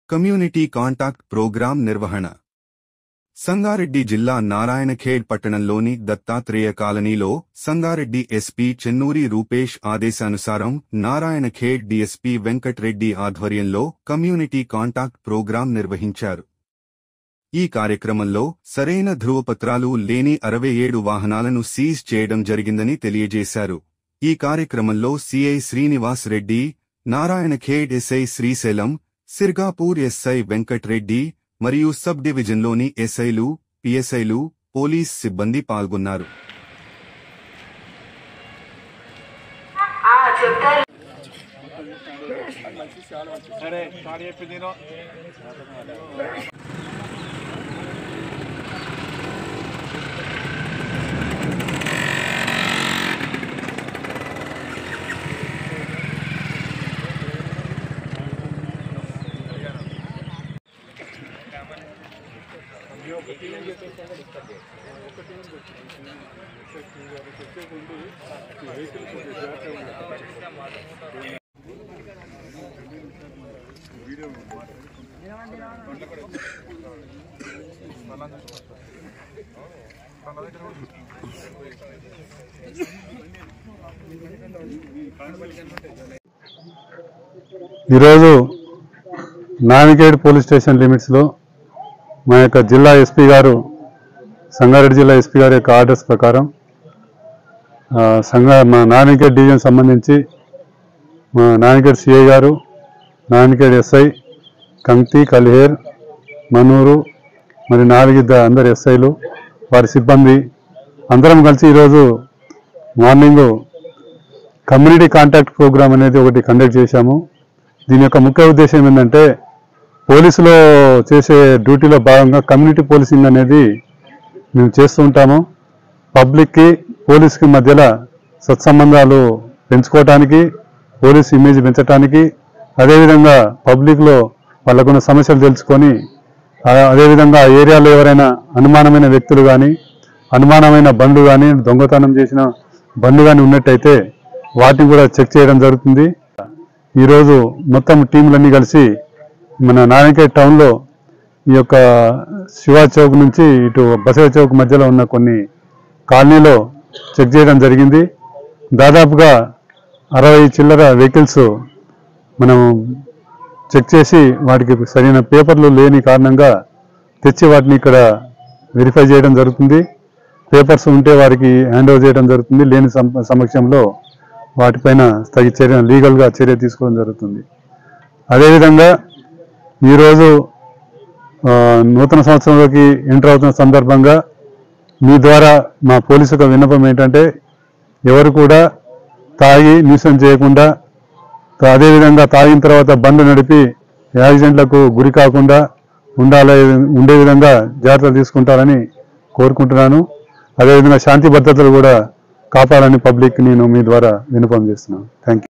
Community contact programme నిర్వహణ సంగారెడ్డి జిల్లా నారాయణఖేడ్ పట్టణంలోని దత్తాత్రేయ కాలనీలో సంగారెడ్డి ఎస్పీ చెన్నూరి రూపేష్ ఆదేశానుసారం నారాయణఖేడ్ డీఎస్పీ వెంకట్రెడ్డి ఆధ్వర్యంలో కమ్యూనిటీ కాంటాక్ట్ ప్రోగ్రాం నిర్వహించారు. ఈ కార్యక్రమంలో సరైన ధృవపత్రాలు లేని 67 వాహనాలను సీజ్ చేయడం జరిగిందని తెలియజేశారు. ఈ కార్యక్రమంలో CI Srinivas Reddy, Narayankhed SI Srisailam, Sirgapur SI Venkatreddy మరియు సబ్ డివిజన్లోని ఎస్ఐలు, పిఎస్ఐలు, పోలీస్ సిబ్బంది పాల్గొన్నారు. ఈరోజు నారాయణఖేడ్ పోలీస్ స్టేషన్ లిమిట్స్ లో మా యొక్క జిల్లా ఎస్పీ గారు, సంగారెడ్డి జిల్లా ఎస్పీ గారి యొక్క ఆర్డర్స్ ప్రకారం మా నారాయణఖేడ్ డివిజన్ సంబంధించి మా నారాయణఖేడ్ సిఐ గారు, నారాయణఖేడ్ ఎస్ఐ, కంక్తి, కలిహేర్, మనూరు మరి 4 అందరు ఎస్ఐలు, వారి సిబ్బంది అందరం కలిసి ఈరోజు మార్నింగ్ కమ్యూనిటీ కాంటాక్ట్ ప్రోగ్రామ్ అనేది ఒకటి కండక్ట్ చేశాము. దీని యొక్క ముఖ్య ఉద్దేశం ఏంటంటే, పోలీసులో చేసే డ్యూటీలో భాగంగా కమ్యూనిటీ పోలీసింగ్ అనేది మేము చేస్తూ ఉంటాము. పబ్లిక్కి పోలీస్కి మధ్యలో సత్సంబంధాలు పెంచుకోవటానికి, పోలీస్ ఇమేజ్ పెంచడానికి, అదేవిధంగా పబ్లిక్లో వాళ్ళకున్న సమస్యలు తెలుసుకొని, అదేవిధంగా ఏరియాలో ఎవరైనా అనుమానమైన వ్యక్తులు కానీ, అనుమానమైన బండ్లు కానీ, దొంగతనం చేసిన బండ్లు కానీ ఉన్నట్టయితే వాటిని కూడా చెక్ చేయడం జరుగుతుంది. ఈరోజు మొత్తం టీంలన్నీ కలిసి మన నారాయణఖేడ్ టౌన్లో ఈ యొక్క శివా చౌక్ నుంచి ఇటు బసవ చౌక్ మధ్యలో ఉన్న కొన్ని కాలనీలో చెక్ చేయడం జరిగింది. దాదాపుగా 60 చిల్లర వెహికల్స్ మనం చెక్ చేసి వాటికి సరైన పేపర్లు లేని కారణంగా తెచ్చి వాటిని ఇక్కడ వెరిఫై చేయడం జరుగుతుంది. పేపర్స్ ఉంటే వారికి హ్యాండ్ ఓవర్ చేయడం జరుగుతుంది. లేని సమక్షంలో వాటిపైన తగిన చర్య, లీగల్గా చర్య తీసుకోవడం జరుగుతుంది. అదేవిధంగా ఈరోజు నూతన సంవత్సరంలోకి ఎంటర్ అవుతున్న సందర్భంగా మీ ద్వారా మా పోలీసులకు విన్నపం ఏంటంటే, ఎవరు కూడా తాగి న్యూసెన్స్ చేయకుండా, అదేవిధంగా తాగిన తర్వాత బండ్లు నడిపి యాక్సిడెంట్లకు గురి కాకుండా ఉండే విధంగా జాగ్రత్తలు తీసుకుంటారని కోరుకుంటున్నాను. అదేవిధంగా శాంతి భద్రతలు కూడా కాపాడాలని పబ్లిక్ నేను మీ ద్వారా విన్నపం చేస్తున్నాను. Thank you.